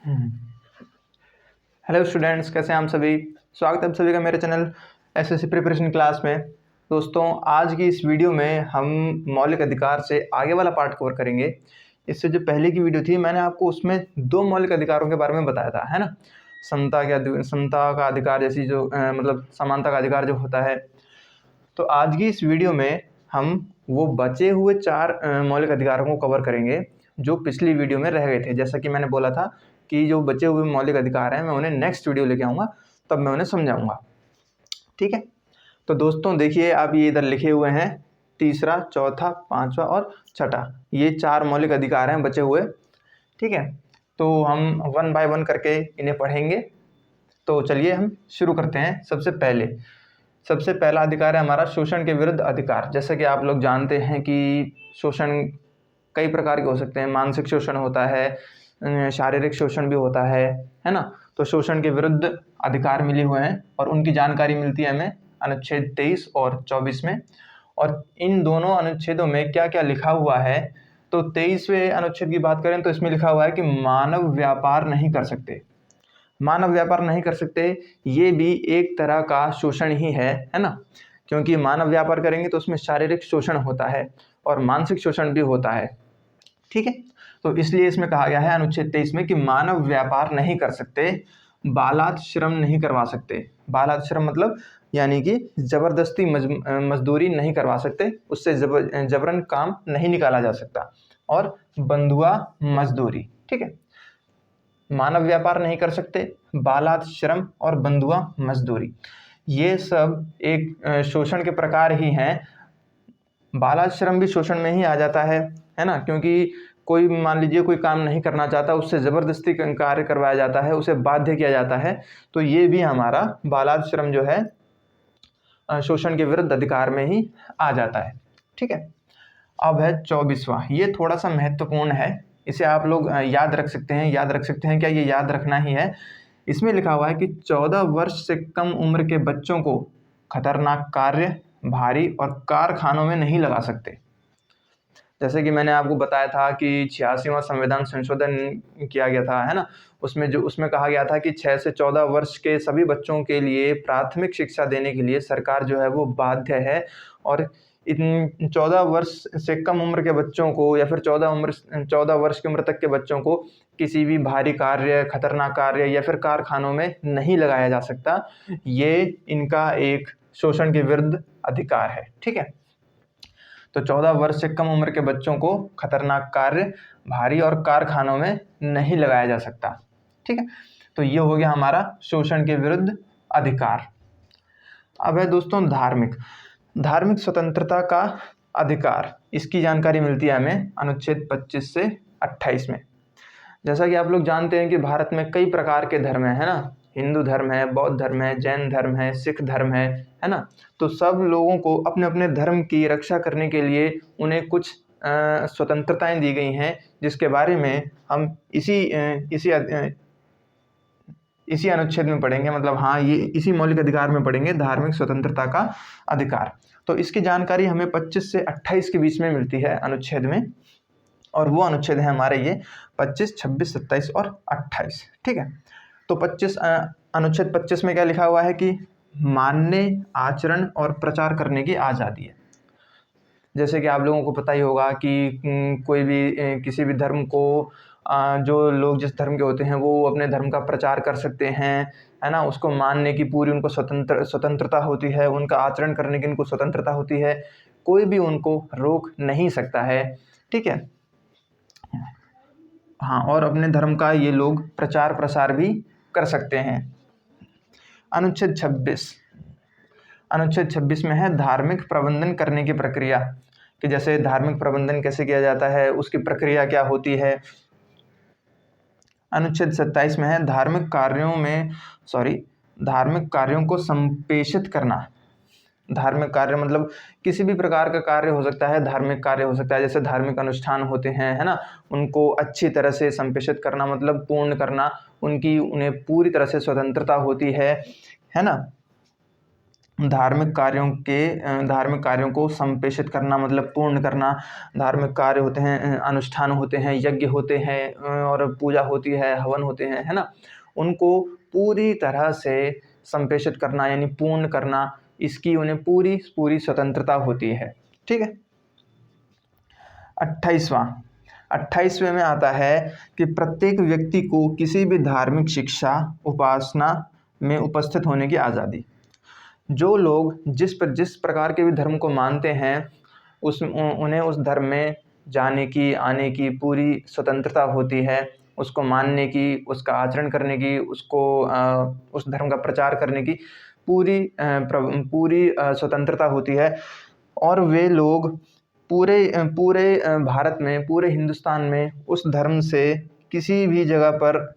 Hello students, कैसे हैं आप सभी। स्वागत है आप सभी का मेरे चैनल एसएससी प्रिपरेशन क्लास में। दोस्तों, आज की इस वीडियो में हम मौलिक अधिकार से आगे वाला पार्ट कवर करेंगे। इससे जो पहले की वीडियो थी, मैंने आपको उसमें दो मौलिक अधिकारों के बारे में बताया था, है ना। समता का अधिकार जैसी जो मतलब समानता का अधिकार जो होता है। तो आज की इस वीडियो में हम वो बचे हुए चार मौलिक अधिकारों को कवर करेंगे जो पिछली वीडियो में रह गए थे। जैसा कि मैंने बोला था कि जो बचे हुए मौलिक अधिकार हैं मैं उन्हें नेक्स्ट वीडियो लेके आऊँगा, तब मैं उन्हें समझाऊंगा। ठीक है, तो दोस्तों देखिए, आप ये इधर लिखे हुए हैं तीसरा, चौथा, पांचवा और छठा, ये चार मौलिक अधिकार हैं बचे हुए। ठीक है, तो हम वन बाय वन करके इन्हें पढ़ेंगे। तो चलिए हम शुरू करते हैं। सबसे पहला अधिकार है हमारा शोषण के विरुद्ध अधिकार। जैसे कि आप लोग जानते हैं कि शोषण कई प्रकार के हो सकते हैं। मानसिक शोषण होता है, शारीरिक शोषण भी होता है ना। तो शोषण के विरुद्ध अधिकार मिले हुए हैं और उनकी जानकारी मिलती है हमें अनुच्छेद 23 और 24 में। और इन दोनों अनुच्छेदों में क्या क्या लिखा हुआ है, तो 23वें अनुच्छेद की बात करें तो इसमें लिखा हुआ है कि मानव व्यापार नहीं कर सकते। मानव व्यापार नहीं कर सकते, ये भी एक तरह का शोषण ही है ना। क्योंकि मानव व्यापार करेंगे तो उसमें शारीरिक शोषण होता है और मानसिक शोषण भी होता है। ठीक है, तो इसलिए इसमें कहा गया है अनुच्छेद 23 में कि मानव व्यापार नहीं कर सकते, बालात श्रम नहीं करवा सकते। बालात श्रम मतलब यानी कि जबरदस्ती मजदूरी नहीं करवा सकते, उससे जबरन काम नहीं निकाला जा सकता। और बंधुआ मजदूरी, ठीक है, मानव व्यापार नहीं कर सकते, बालात श्रम और बंधुआ मजदूरी, ये सब एक शोषण के प्रकार ही हैं। बालात श्रम भी शोषण में ही आ जाता है ना। क्योंकि कोई मान लीजिए कोई काम नहीं करना चाहता, उससे ज़बरदस्ती कार्य करवाया जाता है, उसे बाध्य किया जाता है, तो ये भी हमारा बालात श्रम जो है शोषण के विरुद्ध अधिकार में ही आ जाता है। ठीक है, अब है 24वां। ये थोड़ा सा महत्वपूर्ण है, इसे आप लोग याद रख सकते हैं। क्या ये याद रखना ही है। इसमें लिखा हुआ है कि 14 वर्ष से कम उम्र के बच्चों को खतरनाक कार्य, भारी और कारखानों में नहीं लगा सकते। जैसे कि मैंने आपको बताया था कि 86वां संविधान संशोधन किया गया था, है ना। उसमें कहा गया था कि 6 से 14 वर्ष के सभी बच्चों के लिए प्राथमिक शिक्षा देने के लिए सरकार जो है वो बाध्य है। और इन 14 वर्ष से कम उम्र के बच्चों को या फिर 14 वर्ष की उम्र तक के बच्चों को किसी भी भारी कार्य, खतरनाक कार्य या फिर कारखानों में नहीं लगाया जा सकता। ये इनका एक शोषण के विरुद्ध अधिकार है। ठीक है, तो 14 वर्ष से कम उम्र के बच्चों को खतरनाक कार्य, भारी और कारखानों में नहीं लगाया जा सकता। ठीक है, तो ये हो गया हमारा शोषण के विरुद्ध अधिकार। अब है दोस्तों धार्मिक स्वतंत्रता का अधिकार। इसकी जानकारी मिलती है हमें अनुच्छेद 25 से 28 में। जैसा कि आप लोग जानते हैं कि भारत में कई प्रकार के धर्म है ना। हिंदू धर्म है, बौद्ध धर्म है, जैन धर्म है, सिख धर्म है ना। तो सब लोगों को अपने अपने धर्म की रक्षा करने के लिए उन्हें कुछ स्वतंत्रताएं दी गई हैं, जिसके बारे में हम इसी अनुच्छेद में पढ़ेंगे। मतलब हाँ, ये इसी मौलिक अधिकार में पढ़ेंगे, धार्मिक स्वतंत्रता का अधिकार। तो इसकी जानकारी हमें 25 से 28 के बीच में मिलती है अनुच्छेद में, और वो अनुच्छेद है हमारे ये 25, 26, 27 और 28। ठीक है, तो अनुच्छेद 25 में क्या लिखा हुआ है कि मानने, आचरण और प्रचार करने की आज़ादी है। जैसे कि आप लोगों को पता ही होगा कि कोई भी किसी भी धर्म को जो लोग जिस धर्म के होते हैं वो अपने धर्म का प्रचार कर सकते हैं, है ना। उसको मानने की पूरी उनको स्वतंत्रता होती है, उनका आचरण करने की उनको स्वतंत्रता होती है, कोई भी उनको रोक नहीं सकता है। ठीक है, हाँ, और अपने धर्म का ये लोग प्रचार प्रसार भी कर सकते हैं। अनुच्छेद 26 में है धार्मिक प्रबंधन करने की प्रक्रिया, कि जैसे धार्मिक प्रबंधन कैसे किया जाता है, उसकी प्रक्रिया क्या होती है। अनुच्छेद 27 में है धार्मिक कार्यों को संप्रेषित करना। धार्मिक कार्य मतलब किसी भी प्रकार का कार्य हो सकता है, धार्मिक कार्य हो सकता है। जैसे धार्मिक अनुष्ठान होते हैं, है ना, उनको अच्छी तरह से संप्रेषित करना मतलब पूर्ण करना, उन्हें पूरी तरह से स्वतंत्रता होती है ना। धार्मिक कार्यों को संप्रेषित करना मतलब पूर्ण करना। धार्मिक कार्य होते हैं, अनुष्ठान होते हैं, यज्ञ होते हैं और पूजा होती है, हवन होते हैं, है ना। उनको पूरी तरह से संप्रेषित करना यानी पूर्ण करना, इसकी उन्हें पूरी पूरी स्वतंत्रता होती है। ठीक है। 28वें में आता है कि प्रत्येक व्यक्ति को किसी भी धार्मिक शिक्षा उपासना में उपस्थित होने की आज़ादी। जो लोग जिस प्रकार के भी धर्म को मानते हैं उन्हें उस धर्म में जाने की आने की पूरी स्वतंत्रता होती है। उसको मानने की, उसका आचरण करने की, उस धर्म का प्रचार करने की पूरी स्वतंत्रता होती है। और वे लोग पूरे भारत में, पूरे हिंदुस्तान में उस धर्म से किसी भी जगह पर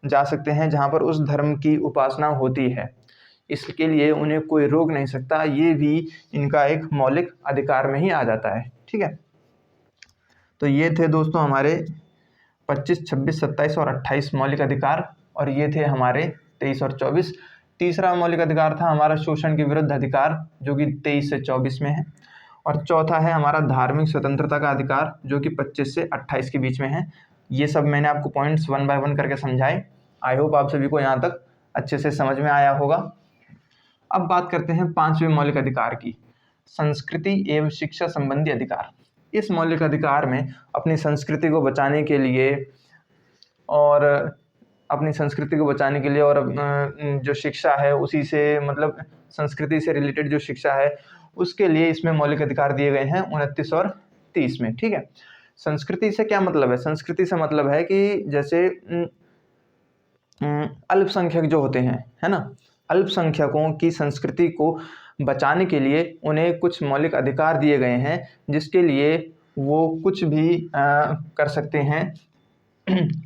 जा सकते हैं जहाँ पर उस धर्म की उपासना होती है। इसके लिए उन्हें कोई रोक नहीं सकता। ये भी इनका एक मौलिक अधिकार में ही आ जाता है। ठीक है। तो ये थे दोस्तों हमारे 25, 26, 27 और 28 मौलिक अधिकार, और ये थे हमारे 23 और 24। तीसरा मौलिक अधिकार था हमारा शोषण के विरुद्ध अधिकार, जो कि 23 से 24 में है। और चौथा है हमारा धार्मिक स्वतंत्रता का अधिकार, जो कि 25 से 28 के बीच में है। ये सब मैंने आपको पॉइंट्स 1 बाय 1 करके समझाए। आई होप आप सभी को यहाँ तक अच्छे से समझ में आया होगा। अब बात करते हैं 5वें मौलिक अधिकार की, संस्कृति एवं शिक्षा संबंधी अधिकार। इस मौलिक अधिकार में अपनी संस्कृति को बचाने के लिए और जो शिक्षा है उसी से, मतलब संस्कृति से रिलेटेड जो शिक्षा है उसके लिए इसमें मौलिक अधिकार दिए गए हैं 29 और 30 में। ठीक है। संस्कृति से क्या मतलब है? संस्कृति से मतलब है कि जैसे अल्पसंख्यक जो होते हैं, है ना, अल्पसंख्यकों की संस्कृति को बचाने के लिए उन्हें कुछ मौलिक अधिकार दिए गए हैं, जिसके लिए वो कुछ भी कर सकते हैं।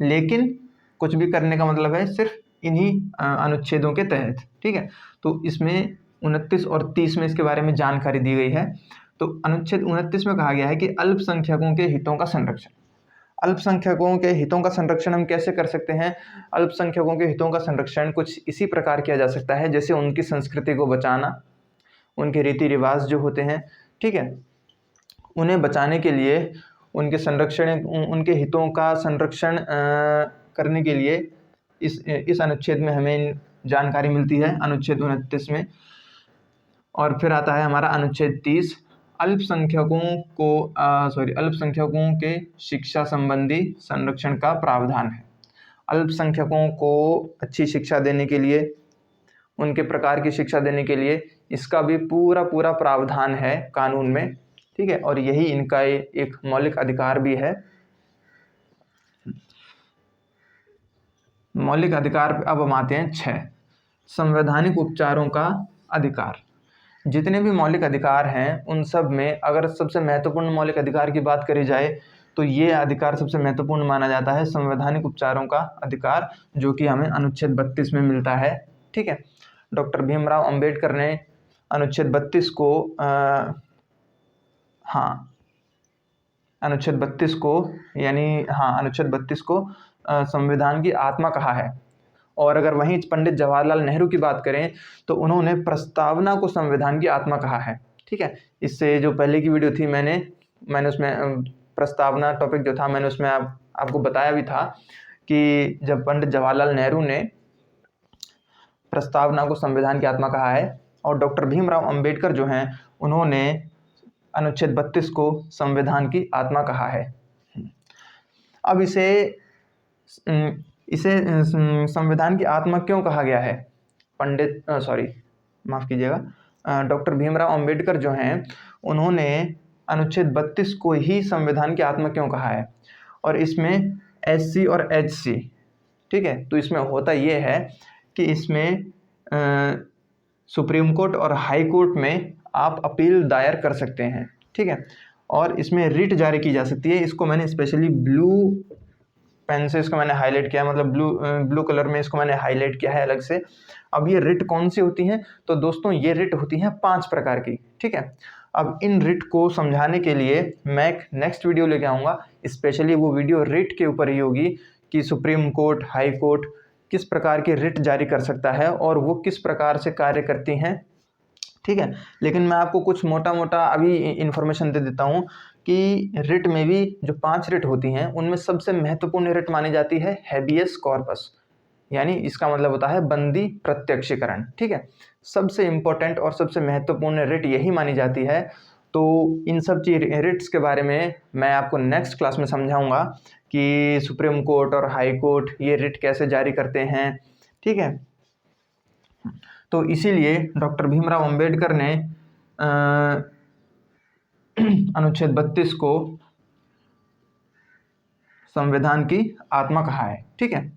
लेकिन कुछ भी करने का मतलब है सिर्फ इन्हीं अनुच्छेदों के तहत। ठीक है। तो इसमें 29 और 30 में इसके बारे में जानकारी दी गई है। तो अनुच्छेद 29 में कहा गया है कि अल्पसंख्यकों के हितों का संरक्षण। अल्पसंख्यकों के हितों का संरक्षण हम कैसे कर सकते हैं? अल्पसंख्यकों के हितों का संरक्षण कुछ इसी प्रकार किया जा सकता है, जैसे उनकी संस्कृति को बचाना, उनके रीति रिवाज जो होते हैं, ठीक है, उन्हें बचाने के लिए, उनके हितों का संरक्षण करने के लिए इस अनुच्छेद में हमें जानकारी मिलती है, अनुच्छेद 29 में। और फिर आता है हमारा अनुच्छेद 30, अल्पसंख्यकों के शिक्षा संबंधी संरक्षण का प्रावधान है। अल्पसंख्यकों को अच्छी शिक्षा देने के लिए, उनके प्रकार की शिक्षा देने के लिए इसका भी पूरा पूरा प्रावधान है कानून में। ठीक है। और यही इनका एक मौलिक अधिकार भी है। मौलिक अधिकार अब हम आते हैं 6, संवैधानिक उपचारों का अधिकार। जितने भी मौलिक अधिकार हैं उन सब में अगर सबसे महत्वपूर्ण मौलिक अधिकार की बात करी जाए तो ये अधिकार सबसे महत्वपूर्ण माना जाता है, संवैधानिक उपचारों का अधिकार, जो कि हमें अनुच्छेद 32 में मिलता है। ठीक है। डॉक्टर भीमराव अंबेडकर ने अनुच्छेद 32 को संविधान की आत्मा कहा है। और अगर वहीं पंडित जवाहरलाल नेहरू की बात करें तो उन्होंने प्रस्तावना को संविधान की आत्मा कहा है। ठीक है। इससे जो पहले की वीडियो थी मैंने उसमें प्रस्तावना टॉपिक जो था मैंने उसमें आपको बताया भी था कि जब पंडित जवाहरलाल नेहरू ने प्रस्तावना को संविधान की आत्मा कहा है और डॉक्टर भीमराव अंबेडकर जो हैं उन्होंने अनुच्छेद 32 को संविधान की आत्मा कहा है। अब इसे संविधान की आत्मा क्यों कहा गया है? डॉक्टर भीमराव अंबेडकर जो हैं उन्होंने अनुच्छेद 32 को ही संविधान की आत्मा क्यों कहा है? और इसमें SC और HC, ठीक है, तो इसमें होता ये है कि इसमें सुप्रीम कोर्ट और हाई कोर्ट में आप अपील दायर कर सकते हैं। ठीक है। और इसमें रिट जारी की जा सकती है। इसको मैंने स्पेशली ब्लू पेन से इसको मैंने हाईलाइट किया, मतलब ब्लू कलर में इसको मैंने हाईलाइट किया है अलग से। अब ये रिट कौन सी होती हैं? तो दोस्तों ये रिट होती हैं 5 प्रकार की। ठीक है। अब इन रिट को समझाने के लिए मैं एक नेक्स्ट वीडियो लेके आऊँगा, स्पेशली वो वीडियो रिट के ऊपर ही होगी कि सुप्रीम कोर्ट, हाई कोर्ट किस प्रकार की रिट जारी कर सकता है और वो किस प्रकार से कार्य करती हैं। ठीक है। लेकिन मैं आपको कुछ मोटा मोटा अभी इन्फॉर्मेशन दे देता हूँ कि रिट में भी जो 5 रिट होती हैं उनमें सबसे महत्वपूर्ण रिट मानी जाती है हैबियस कॉर्पस, यानी इसका मतलब होता है बंदी प्रत्यक्षीकरण। ठीक है, सबसे इम्पोर्टेंट और सबसे महत्वपूर्ण रिट यही मानी जाती है। तो इन सब रिट्स के बारे में मैं आपको नेक्स्ट क्लास में समझाऊंगा कि सुप्रीम कोर्ट और हाई कोर्ट ये रिट कैसे जारी करते हैं। ठीक है, तो इसीलिए डॉक्टर भीमराव अंबेडकर ने अनुच्छेद 32 को संविधान की आत्मा कहा है। ठीक है,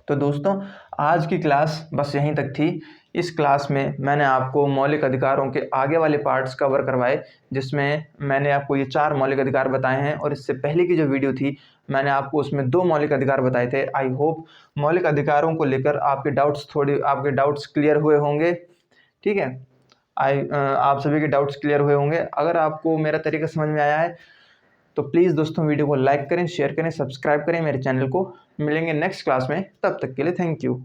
तो दोस्तों आज की क्लास बस यहीं तक थी। इस क्लास में मैंने आपको मौलिक अधिकारों के आगे वाले पार्ट्स कवर करवाए, जिसमें मैंने आपको ये 4 मौलिक अधिकार बताए हैं, और इससे पहले की जो वीडियो थी मैंने आपको उसमें 2 मौलिक अधिकार बताए थे। आई होप मौलिक अधिकारों को लेकर आपके डाउट्स क्लियर हुए होंगे। ठीक है, आप सभी के डाउट्स क्लियर हुए होंगे। अगर आपको मेरा तरीका समझ में आया है तो प्लीज़ दोस्तों वीडियो को लाइक करें, शेयर करें, सब्सक्राइब करें मेरे चैनल को। मिलेंगे नेक्स्ट क्लास में, तब तक के लिए थैंक यू।